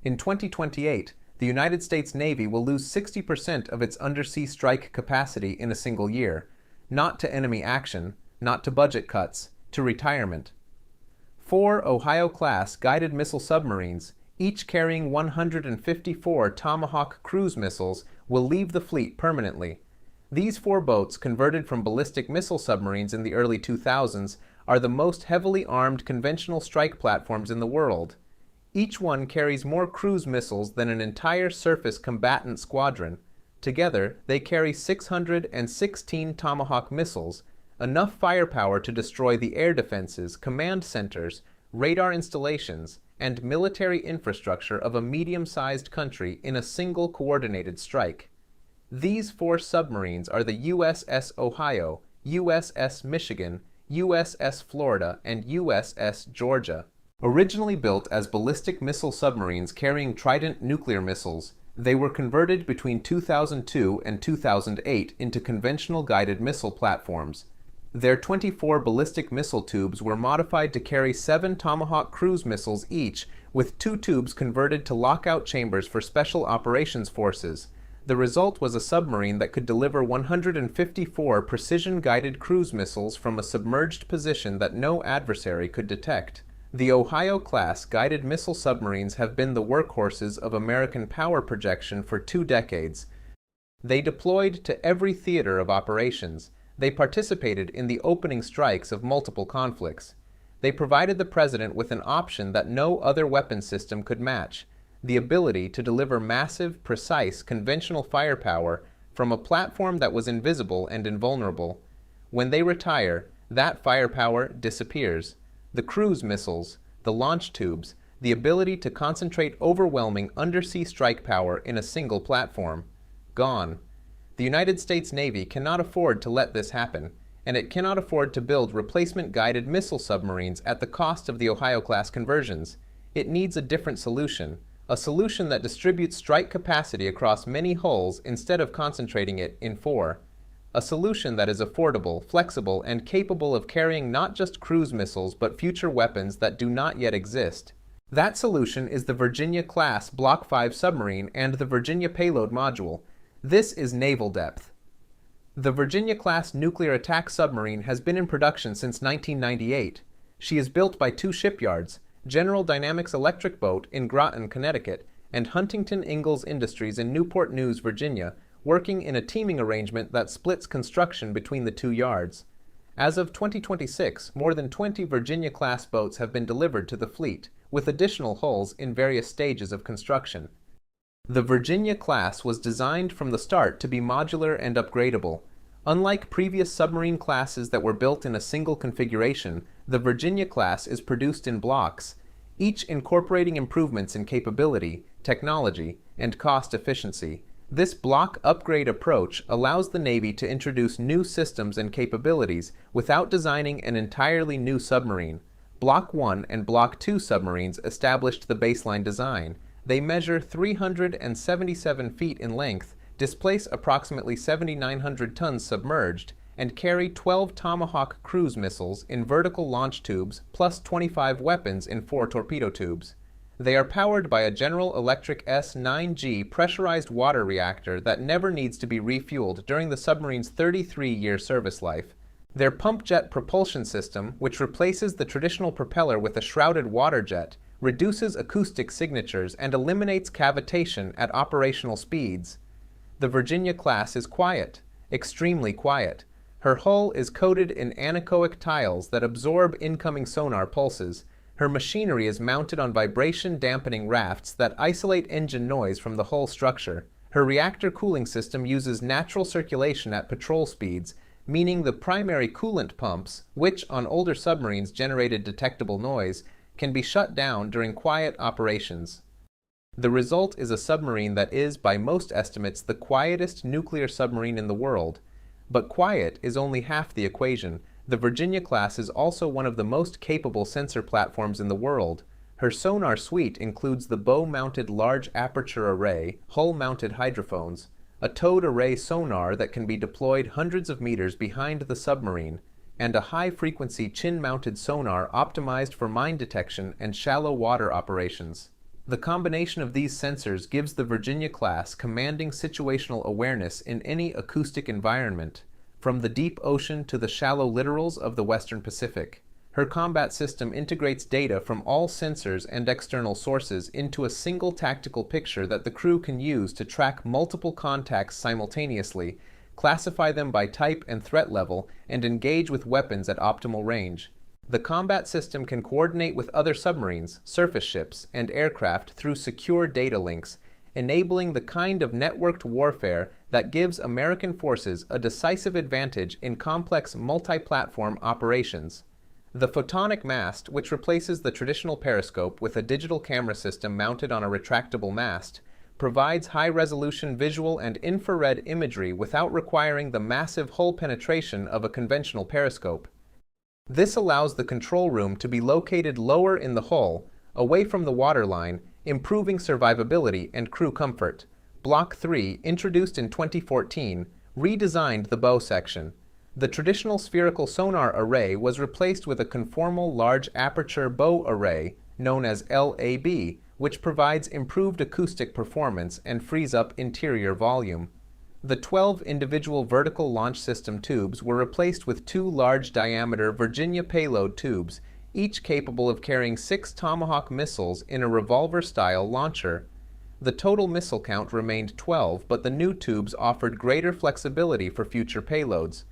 In 2028, the United States Navy will lose 60% of its undersea strike capacity in a single year, not to enemy action, not to budget cuts, to retirement. 4 Ohio-class guided missile submarines, each carrying 154 Tomahawk cruise missiles, will leave the fleet permanently. These 4 boats, converted from ballistic missile submarines in the early 2000s, are the most heavily armed conventional strike platforms in the world. Each one carries more cruise missiles than an entire surface combatant squadron. Together, they carry 616 Tomahawk missiles, enough firepower to destroy the air defenses, command centers, radar installations, and military infrastructure of a medium-sized country in a single coordinated strike. These 4 submarines are the USS Ohio, USS Michigan, USS Florida, and USS Georgia. Originally built as ballistic missile submarines carrying Trident nuclear missiles, they were converted between 2002 and 2008 into conventional guided missile platforms. Their 24 ballistic missile tubes were modified to carry 7 Tomahawk cruise missiles each, with 2 tubes converted to lockout chambers for special operations forces. The result was a submarine that could deliver 154 precision-guided cruise missiles from a submerged position that no adversary could detect. The Ohio-class guided missile submarines have been the workhorses of American power projection for 2 decades. They deployed to every theater of operations. They participated in the opening strikes of multiple conflicts. They provided the president with an option that no other weapon system could match: the ability to deliver massive, precise, conventional firepower from a platform that was invisible and invulnerable. When they retire, that firepower disappears. The cruise missiles, the launch tubes, the ability to concentrate overwhelming undersea strike power in a single platform. Gone. The United States Navy cannot afford to let this happen, and it cannot afford to build replacement guided missile submarines at the cost of the Ohio-class conversions. It needs a different solution, a solution that distributes strike capacity across many hulls instead of concentrating it in 4. A solution that is affordable, flexible, and capable of carrying not just cruise missiles but future weapons that do not yet exist. That solution is the Virginia-class Block 5 submarine and the Virginia Payload Module. This is naval depth. The Virginia-class nuclear attack submarine has been in production since 1998. She is built by 2 shipyards, General Dynamics Electric Boat in Groton, Connecticut, and Huntington Ingalls Industries in Newport News, Virginia, working in a teaming arrangement that splits construction between the 2 yards. As of 2026, more than 20 Virginia-class boats have been delivered to the fleet, with additional hulls in various stages of construction. The Virginia-class was designed from the start to be modular and upgradable. Unlike previous submarine classes that were built in a single configuration, the Virginia-class is produced in blocks, each incorporating improvements in capability, technology, and cost efficiency. This block upgrade approach allows the Navy to introduce new systems and capabilities without designing an entirely new submarine. Block 1 and Block 2 submarines established the baseline design. They measure 377 feet in length, displace approximately 7,900 tons submerged, and carry 12 Tomahawk cruise missiles in vertical launch tubes plus 25 weapons in 4 torpedo tubes. They are powered by a General Electric S-9G pressurized water reactor that never needs to be refueled during the submarine's 33-year service life. Their pump jet propulsion system, which replaces the traditional propeller with a shrouded water jet, reduces acoustic signatures and eliminates cavitation at operational speeds. The Virginia-class is quiet, extremely quiet. Her hull is coated in anechoic tiles that absorb incoming sonar pulses. Her machinery is mounted on vibration-dampening rafts that isolate engine noise from the hull structure. Her reactor cooling system uses natural circulation at patrol speeds, meaning the primary coolant pumps, which on older submarines generated detectable noise, can be shut down during quiet operations. The result is a submarine that is, by most estimates, the quietest nuclear submarine in the world. But quiet is only half the equation. The Virginia-class is also one of the most capable sensor platforms in the world. Her sonar suite includes the bow-mounted large aperture array, hull-mounted hydrophones, a towed array sonar that can be deployed hundreds of meters behind the submarine, and a high-frequency chin-mounted sonar optimized for mine detection and shallow water operations. The combination of these sensors gives the Virginia-class commanding situational awareness in any acoustic environment, from the deep ocean to the shallow littorals of the Western Pacific. Her combat system integrates data from all sensors and external sources into a single tactical picture that the crew can use to track multiple contacts simultaneously, classify them by type and threat level, and engage with weapons at optimal range. The combat system can coordinate with other submarines, surface ships, and aircraft through secure data links, enabling the kind of networked warfare that gives American forces a decisive advantage in complex multi-platform operations. The photonic mast, which replaces the traditional periscope with a digital camera system mounted on a retractable mast, provides high-resolution visual and infrared imagery without requiring the massive hull penetration of a conventional periscope. This allows the control room to be located lower in the hull, away from the waterline, improving survivability and crew comfort. Block 3, introduced in 2014, redesigned the bow section. The traditional spherical sonar array was replaced with a conformal large aperture bow array, known as LAB, which provides improved acoustic performance and frees up interior volume. The 12 individual vertical launch system tubes were replaced with 2 large diameter Virginia Payload tubes, each capable of carrying 6 Tomahawk missiles in a revolver-style launcher. The total missile count remained 12, but the new tubes offered greater flexibility for future payloads.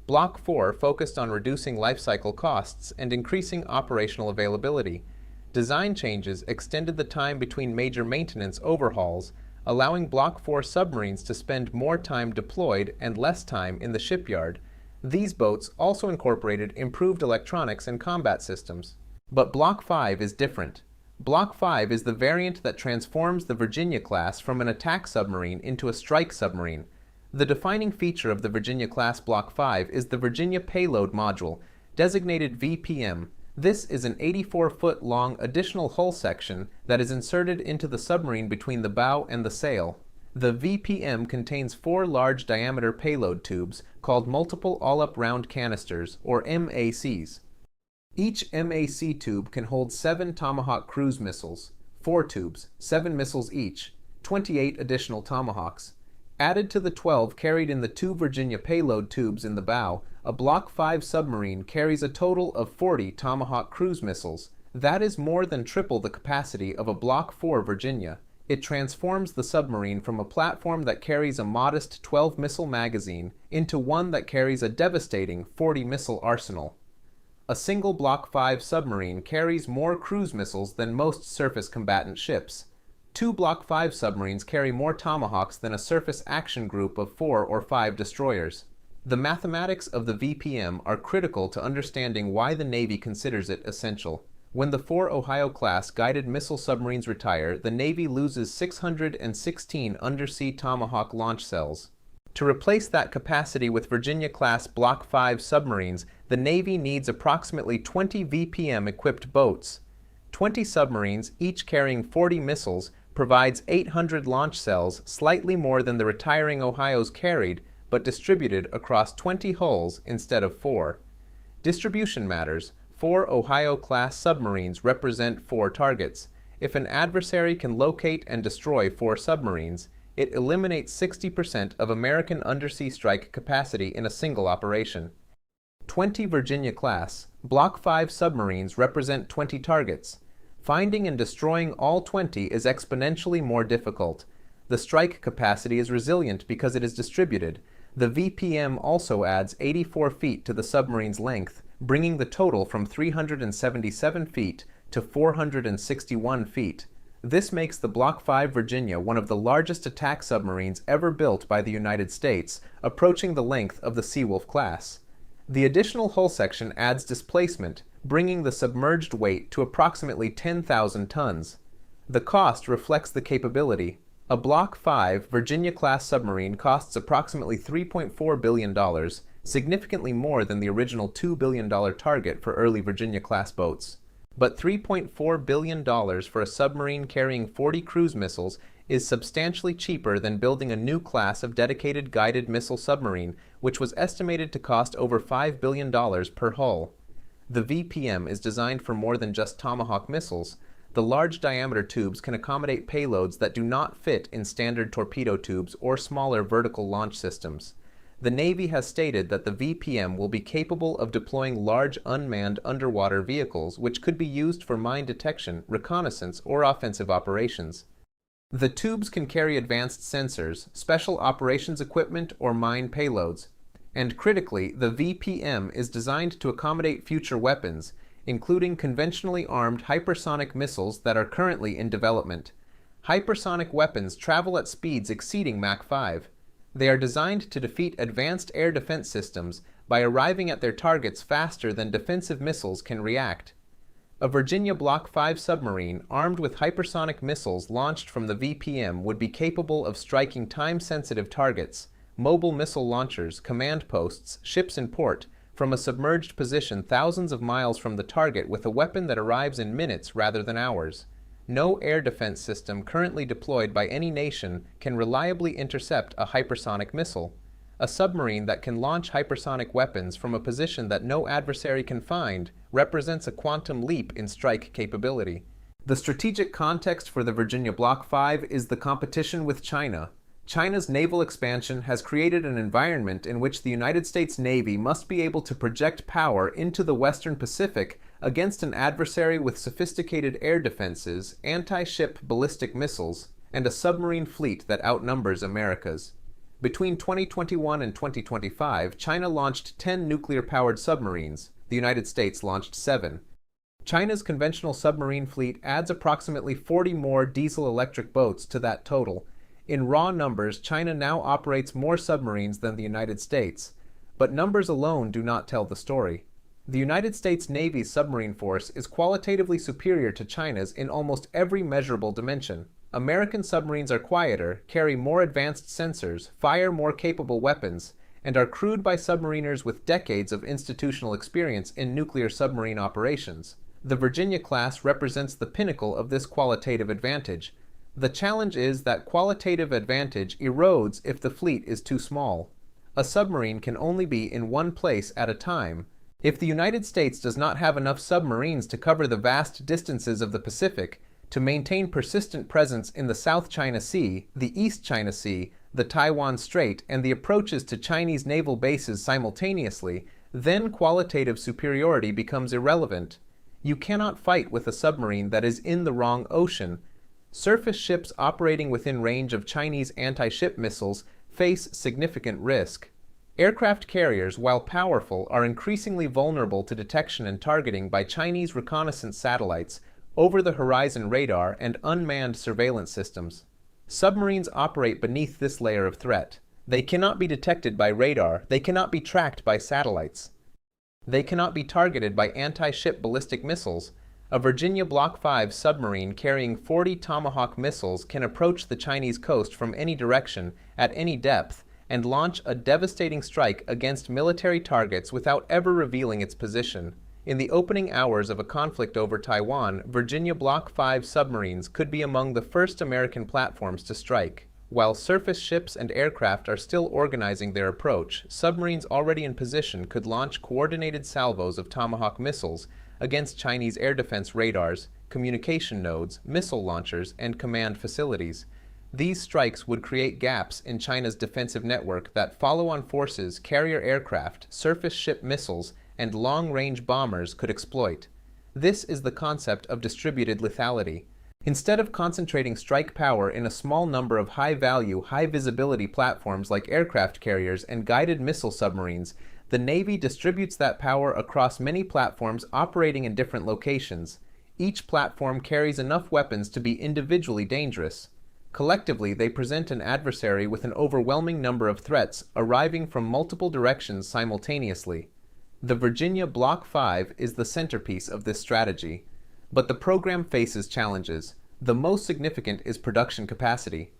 Block 4 focused on reducing lifecycle costs and increasing operational availability. Design changes extended the time between major maintenance overhauls, allowing Block 4 submarines to spend more time deployed and less time in the shipyard. These boats also incorporated improved electronics and combat systems. But Block 5 is different. Block 5 is the variant that transforms the Virginia-class from an attack submarine into a strike submarine. The defining feature of the Virginia-class Block 5 is the Virginia Payload Module, designated VPM. This is an 84-foot-long additional hull section that is inserted into the submarine between the bow and the sail. The VPM contains 4 large diameter payload tubes called multiple all-up-round canisters, or MACs. Each MAC tube can hold 7 Tomahawk cruise missiles, 4 tubes, 7 missiles each, 28 additional Tomahawks. Added to the 12 carried in the 2 Virginia payload tubes in the bow, a Block 5 submarine carries a total of 40 Tomahawk cruise missiles. That is more than triple the capacity of a Block 4 Virginia. It transforms the submarine from a platform that carries a modest 12-missile magazine into one that carries a devastating 40-missile arsenal. A single Block 5 submarine carries more cruise missiles than most surface combatant ships. 2 Block 5 submarines carry more Tomahawks than a surface action group of 4 or 5 destroyers. The mathematics of the VPM are critical to understanding why the Navy considers it essential. When the 4 Ohio-class guided missile submarines retire, the Navy loses 616 undersea Tomahawk launch cells. To replace that capacity with Virginia-class Block 5 submarines, the Navy needs approximately 20 VPM-equipped boats. 20 submarines, each carrying 40 missiles, provides 800 launch cells, slightly more than the retiring Ohio's carried, but distributed across 20 hulls instead of 4. Distribution matters. 4 Ohio-class submarines represent 4 targets. If an adversary can locate and destroy 4 submarines, it eliminates 60% of American undersea strike capacity in a single operation. 20 Virginia-class, Block 5 submarines represent 20 targets. Finding and destroying all 20 is exponentially more difficult. The strike capacity is resilient because it is distributed. The VPM also adds 84 feet to the submarine's length, bringing the total from 377 feet to 461 feet. This makes the Block 5 Virginia one of the largest attack submarines ever built by the United States, approaching the length of the Seawolf class. The additional hull section adds displacement, bringing the submerged weight to approximately 10,000 tons. The cost reflects the capability. A Block 5 Virginia-class submarine costs approximately $3.4 billion, significantly more than the original $2 billion target for early Virginia-class boats. But $3.4 billion for a submarine carrying 40 cruise missiles is substantially cheaper than building a new class of dedicated guided missile submarine, which was estimated to cost over $5 billion per hull. The VPM is designed for more than just Tomahawk missiles. The large diameter tubes can accommodate payloads that do not fit in standard torpedo tubes or smaller vertical launch systems. The Navy has stated that the VPM will be capable of deploying large unmanned underwater vehicles which could be used for mine detection, reconnaissance, or offensive operations. The tubes can carry advanced sensors, special operations equipment, or mine payloads. And critically, the VPM is designed to accommodate future weapons, including conventionally armed hypersonic missiles that are currently in development. Hypersonic weapons travel at speeds exceeding Mach 5. They are designed to defeat advanced air defense systems by arriving at their targets faster than defensive missiles can react. A Virginia Block 5 submarine armed with hypersonic missiles launched from the VPM would be capable of striking time-sensitive targets, mobile missile launchers, command posts, ships in port, from a submerged position thousands of miles from the target with a weapon that arrives in minutes rather than hours. No air defense system currently deployed by any nation can reliably intercept a hypersonic missile. A submarine that can launch hypersonic weapons from a position that no adversary can find represents a quantum leap in strike capability. The strategic context for the Virginia Block 5 is the competition with China. China's naval expansion has created an environment in which the United States Navy must be able to project power into the Western Pacific against an adversary with sophisticated air defenses, anti-ship ballistic missiles, and a submarine fleet that outnumbers America's. Between 2021 and 2025, China launched 10 nuclear-powered submarines. The United States launched 7. China's conventional submarine fleet adds approximately 40 more diesel-electric boats to that total. In raw numbers, China now operates more submarines than the United States, but numbers alone do not tell the story. The United States Navy's submarine force is qualitatively superior to China's in almost every measurable dimension. American submarines are quieter, carry more advanced sensors, fire more capable weapons, and are crewed by submariners with decades of institutional experience in nuclear submarine operations. The Virginia class represents the pinnacle of this qualitative advantage. The challenge is that qualitative advantage erodes if the fleet is too small. A submarine can only be in one place at a time. If the United States does not have enough submarines to cover the vast distances of the Pacific, to maintain persistent presence in the South China Sea, the East China Sea, the Taiwan Strait, and the approaches to Chinese naval bases simultaneously, then qualitative superiority becomes irrelevant. You cannot fight with a submarine that is in the wrong ocean. Surface ships operating within range of Chinese anti-ship missiles face significant risk. Aircraft carriers, while powerful, are increasingly vulnerable to detection and targeting by Chinese reconnaissance satellites, over-the-horizon radar, and unmanned surveillance systems. Submarines operate beneath this layer of threat. They cannot be detected by radar, they cannot be tracked by satellites. They cannot be targeted by anti-ship ballistic missiles. A Virginia Block 5 submarine carrying 40 Tomahawk missiles can approach the Chinese coast from any direction, at any depth, and launch a devastating strike against military targets without ever revealing its position. In the opening hours of a conflict over Taiwan, Virginia Block 5 submarines could be among the first American platforms to strike. While surface ships and aircraft are still organizing their approach, submarines already in position could launch coordinated salvos of Tomahawk missiles against Chinese air defense radars, communication nodes, missile launchers, and command facilities. These strikes would create gaps in China's defensive network that follow-on forces, carrier aircraft, surface ship missiles, and long-range bombers could exploit. This is the concept of distributed lethality. Instead of concentrating strike power in a small number of high-value, high-visibility platforms like aircraft carriers and guided missile submarines, the Navy distributes that power across many platforms operating in different locations. Each platform carries enough weapons to be individually dangerous. Collectively, they present an adversary with an overwhelming number of threats arriving from multiple directions simultaneously. The Virginia Block 5 is the centerpiece of this strategy. But the program faces challenges. The most significant is production capacity.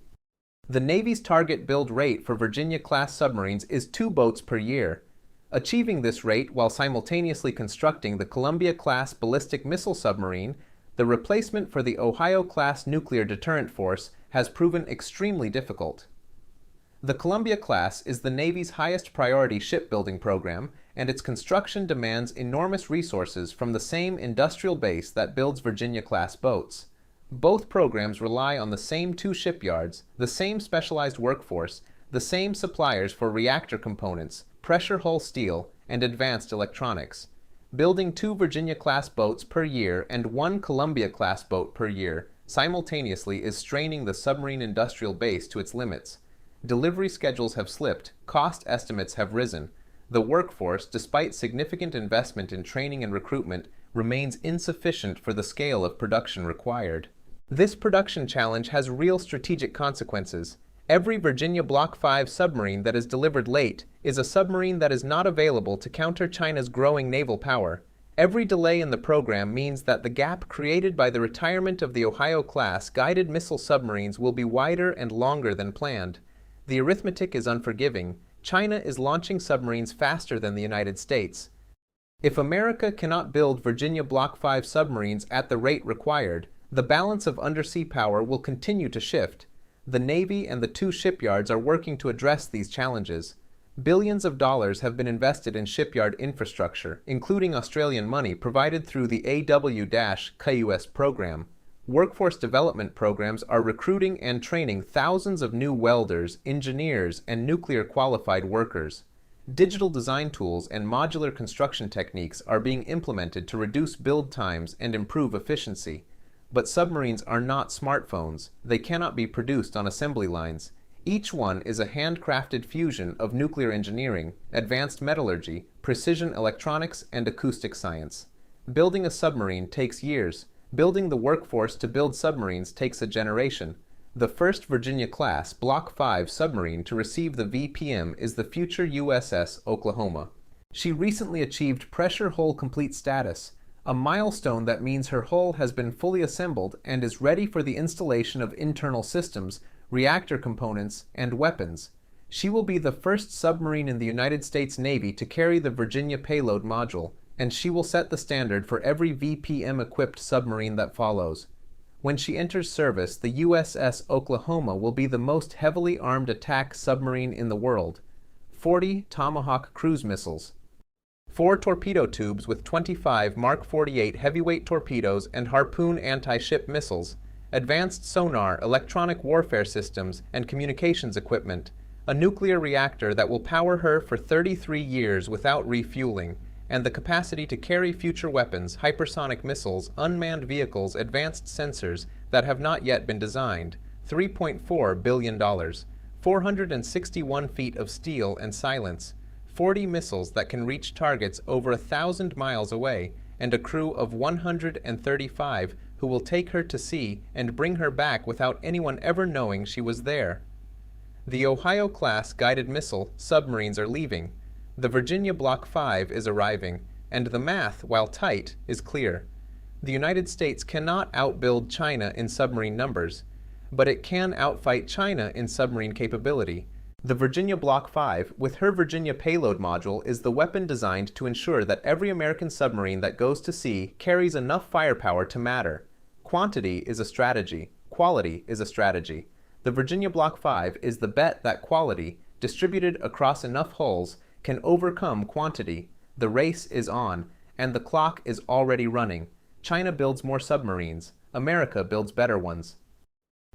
The Navy's target build rate for Virginia-class submarines is 2 boats per year. Achieving this rate while simultaneously constructing the Columbia-class ballistic missile submarine, the replacement for the Ohio-class nuclear deterrent force, has proven extremely difficult. The Columbia-class is the Navy's highest priority shipbuilding program and its construction demands enormous resources from the same industrial base that builds Virginia-class boats. Both programs rely on the same two shipyards, the same specialized workforce, the same suppliers for reactor components, pressure hull steel, and advanced electronics. Building 2 Virginia-class boats per year and 1 Columbia-class boat per year simultaneously is straining the submarine industrial base to its limits. Delivery schedules have slipped, cost estimates have risen. The workforce, despite significant investment in training and recruitment, remains insufficient for the scale of production required. This production challenge has real strategic consequences. Every Virginia Block 5 submarine that is delivered late is a submarine that is not available to counter China's growing naval power. Every delay in the program means that the gap created by the retirement of the Ohio-class guided missile submarines will be wider and longer than planned. The arithmetic is unforgiving. China is launching submarines faster than the United States. If America cannot build Virginia Block 5 submarines at the rate required, the balance of undersea power will continue to shift. The Navy and the 2 shipyards are working to address these challenges. Billions of dollars have been invested in shipyard infrastructure, including Australian money provided through the AW-KUS program. Workforce development programs are recruiting and training thousands of new welders, engineers, and nuclear-qualified workers. Digital design tools and modular construction techniques are being implemented to reduce build times and improve efficiency. But submarines are not smartphones. They cannot be produced on assembly lines. Each one is a handcrafted fusion of nuclear engineering, advanced metallurgy, precision electronics, and acoustic science. Building a submarine takes years. Building the workforce to build submarines takes a generation. The first Virginia-class Block 5 submarine to receive the VPM is the future USS Oklahoma. She recently achieved pressure hull complete status, a milestone that means her hull has been fully assembled and is ready for the installation of internal systems, reactor components, and weapons. She will be the first submarine in the United States Navy to carry the Virginia Payload Module, and she will set the standard for every VPM-equipped submarine that follows. When she enters service, the USS Oklahoma will be the most heavily armed attack submarine in the world. 40 Tomahawk cruise missiles, 4 torpedo tubes with 25 Mark 48 heavyweight torpedoes and Harpoon anti-ship missiles, advanced sonar, electronic warfare systems, and communications equipment, a nuclear reactor that will power her for 33 years without refueling, and the capacity to carry future weapons, hypersonic missiles, unmanned vehicles, advanced sensors that have not yet been designed. $3.4 billion, 461 feet of steel and silence, 40 missiles that can reach targets over 1,000 miles away, and a crew of 135 who will take her to sea and bring her back without anyone ever knowing she was there. The Ohio-class guided missile submarines are leaving. The Virginia Block 5 is arriving, and the math, while tight, is clear. The United States cannot outbuild China in submarine numbers, but it can outfight China in submarine capability. The Virginia Block 5, with her Virginia Payload Module, is the weapon designed to ensure that every American submarine that goes to sea carries enough firepower to matter. Quantity is a strategy. Quality is a strategy. The Virginia Block 5 is the bet that quality, distributed across enough hulls, can overcome quantity. The race is on, and the clock is already running. China builds more submarines. America builds better ones.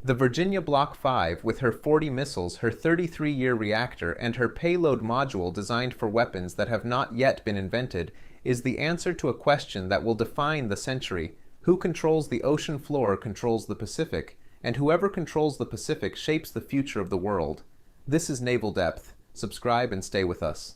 The Virginia Block 5, with her 40 missiles, her 33-year reactor, and her payload module designed for weapons that have not yet been invented, is the answer to a question that will define the century. Who controls the ocean floor controls the Pacific, and whoever controls the Pacific shapes the future of the world. This is Naval Depth. Subscribe and stay with us.